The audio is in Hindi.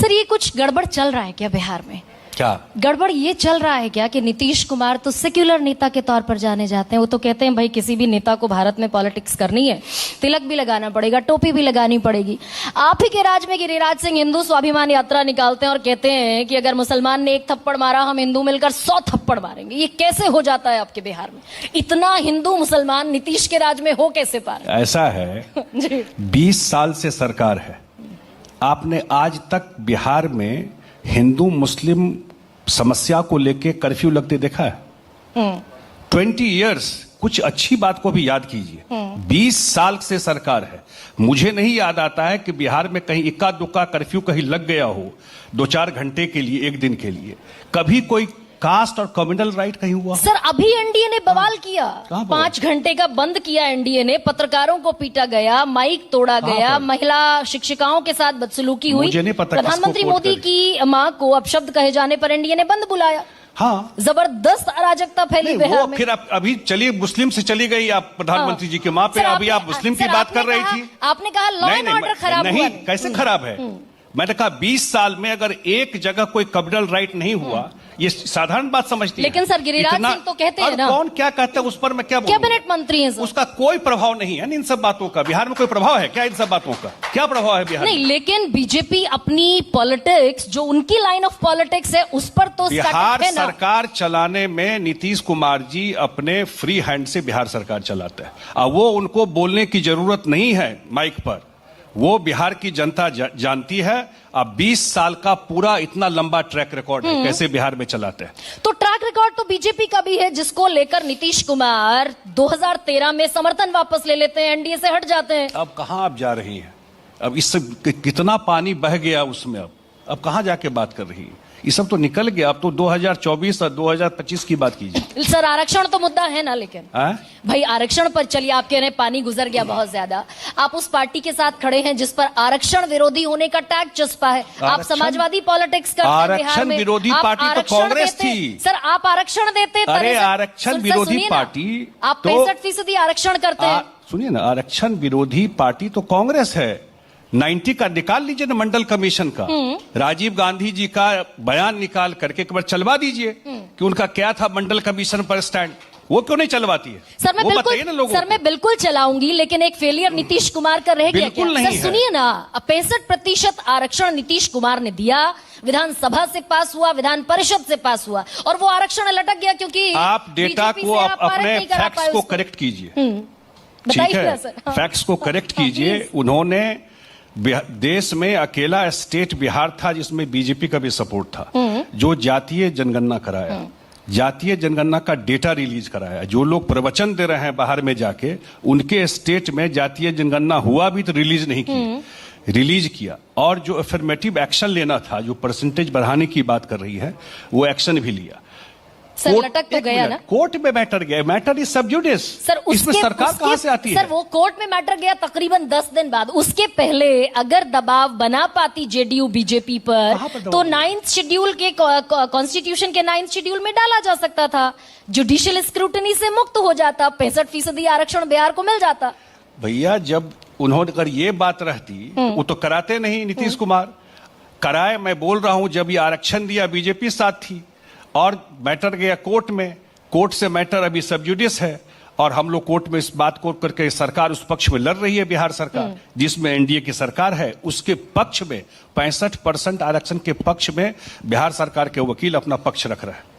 सर ये कुछ गड़बड़ चल रहा है क्या बिहार में? क्या गड़बड़ ये चल रहा है क्या कि नीतीश कुमार तो सेक्युलर नेता के तौर पर जाने जाते हैं। वो तो कहते हैं भाई किसी भी नेता को भारत में पॉलिटिक्स करनी है, तिलक भी लगाना पड़ेगा, टोपी भी लगानी पड़ेगी। आप ही के राज में गिरिराज सिंह हिंदू स्वाभिमान यात्रा निकालते हैं और कहते हैं कि अगर मुसलमान ने 1 थप्पड़ मारा हम हिंदू मिलकर 100 थप्पड़ मारेंगे। ये कैसे हो जाता है आपके बिहार में? इतना हिंदू मुसलमान नीतीश के राज में हो कैसे पा रहे? ऐसा है जी 20 साल से सरकार है, आपने आज तक बिहार में हिंदू मुस्लिम समस्या को लेके कर्फ्यू लगते देखा है? 20 इयर्स, कुछ अच्छी बात को भी याद कीजिए। 20 साल से सरकार है, मुझे नहीं याद आता है कि बिहार में कहीं इक्का दुक्का कर्फ्यू कहीं लग गया हो 2-4 घंटे के लिए, 1 दिन के लिए। कभी कोई कास्ट और कम्युनल राइट कहीं हुआ? सर अभी एनडीए ने बवाल किया, कहाँ 5 घंटे का बंद किया एनडीए ने, पत्रकारों को पीटा गया, माइक तोड़ा गया, महिला शिक्षिकाओं के साथ बदसलूकी हुई। मुझे नहीं पता प्रधानमंत्री मोदी की मां को अपशब्द कहे जाने पर एनडीए ने बंद बुलाया। हाँ, जबरदस्त अराजकता फैली बिहार में। फिर आप अभी चलिए, मुस्लिम से चली गई आप प्रधानमंत्री जी की मां पे, अभी आप मुस्लिम की बात कर रही थी। आपने कहा लॉ एंड ऑर्डर खराब हुआ। नहीं, कैसे खराब है? मैंने कहा 20 साल में अगर एक जगह कोई कम्युनल राइट नहीं हुआ, ये साधारण बात समझती है। लेकिन सर गिरिराज सिंह तो कहते हैं ना। कौन क्या कहता है उस पर मैं क्या बोलूं? कैबिनेट मंत्री हैं सर। उसका कोई प्रभाव नहीं है इन सब बातों का। बिहार में कोई प्रभाव है क्या इन सब बातों का? क्या प्रभाव है बिहार नहीं, लेकिन बीजेपी अपनी पॉलिटिक्स, जो उनकी लाइन ऑफ पॉलिटिक्स है, उस पर तो बिहार सरकार चलाने में नीतीश कुमार जी अपने फ्री हैंड से बिहार सरकार चलाते हैं। अब वो उनको बोलने की जरूरत नहीं है माइक पर, वो बिहार की जनता जानती है। अब 20 साल का पूरा इतना लंबा ट्रैक रिकॉर्ड है कैसे बिहार में चलाते हैं। तो ट्रैक रिकॉर्ड तो बीजेपी का भी है, जिसको लेकर नीतीश कुमार 2013 में समर्थन वापस ले लेते हैं, एनडीए से हट जाते हैं। अब कहां आप जा रही हैं? अब इससे कितना पानी बह गया उसमें, अब कहां जाके बात कर रही है? ये सब तो निकल गया। अब तो 2024 और 2025 की बात कीजिए। सर आरक्षण तो मुद्दा है ना, लेकिन भाई आरक्षण पर चलिए, आप कह रहे हैं पानी गुजर गया बहुत ज्यादा। आप उस पार्टी के साथ खड़े हैं जिस पर आरक्षण विरोधी होने का टैग चस्पा है। आप समाजवादी पॉलिटिक्स करते हैं बिहार में। आरक्षण विरोधी पार्टी तो कांग्रेस थी सर। आप आरक्षण देते? अरे आरक्षण विरोधी पार्टी, आप 65% आरक्षण करते हैं। सुनिए ना, आरक्षण विरोधी पार्टी तो कांग्रेस है। 90 का निकाल लीजिए ना, मंडल कमीशन का राजीव गांधी जी का बयान निकाल करके एक बार चलवा दीजिए कि उनका क्या था मंडल कमीशन पर स्टैंड। वो क्यों नहीं चलवाती है? सर मैं बिल्कुल चलाऊंगी, लेकिन एक फेलियर नीतीश कुमार का रह गया क्या? सर सुनिए ना, 65% आरक्षण नीतीश कुमार ने दिया, विधानसभा से पास हुआ, विधान परिषद से पास हुआ, और वो आरक्षण लटक गया क्योंकि आप डेटा को अपने फैक्ट्स को करेक्ट कीजिए। ठीक है, फैक्ट्स को करेक्ट कीजिए। उन्होंने देश में अकेला स्टेट बिहार था जिसमें बीजेपी का भी सपोर्ट था, जो जातीय जनगणना कराया, जातीय जनगणना का डेटा रिलीज कराया। जो लोग प्रवचन दे रहे हैं बाहर में जाके, उनके स्टेट में जातीय जनगणना हुआ भी तो रिलीज नहीं किया, रिलीज किया। और जो अफर्मेटिव एक्शन लेना था, जो परसेंटेज बढ़ाने की बात कर रही है, वो एक्शन भी लिया। सर लटक तो गया ना, कोर्ट में मैटर गया। मैटर इज सब जुडिस सर। इसमें सरकार कहां से आती है? सर वो कोर्ट में मैटर गया तकरीबन 10 दिन बाद। उसके पहले अगर दबाव बना पाती जेडीयू बीजेपी पर तो 9th शेड्यूल के कॉन्स्टिट्यूशन के 9th शेड्यूल में डाला जा सकता था, जुडिशियल स्क्रूटनी से मुक्त हो जाता, 65% आरक्षण बिहार को मिल जाता। भैया जब उन्होंने अगर ये बात रहती, वो तो कराते नहीं नीतीश कुमार, कराए। मैं बोल रहा हूं जब ये आरक्षण दिया बीजेपी साथ थी, और मैटर गया कोर्ट में, कोर्ट से मैटर अभी सब जुडिस है, और हम लोग कोर्ट में इस बात को करके सरकार उस पक्ष में लड़ रही है। बिहार सरकार जिसमें एनडीए की सरकार है, उसके पक्ष में 65% आरक्षण के पक्ष में बिहार सरकार के वकील अपना पक्ष रख रहे हैं।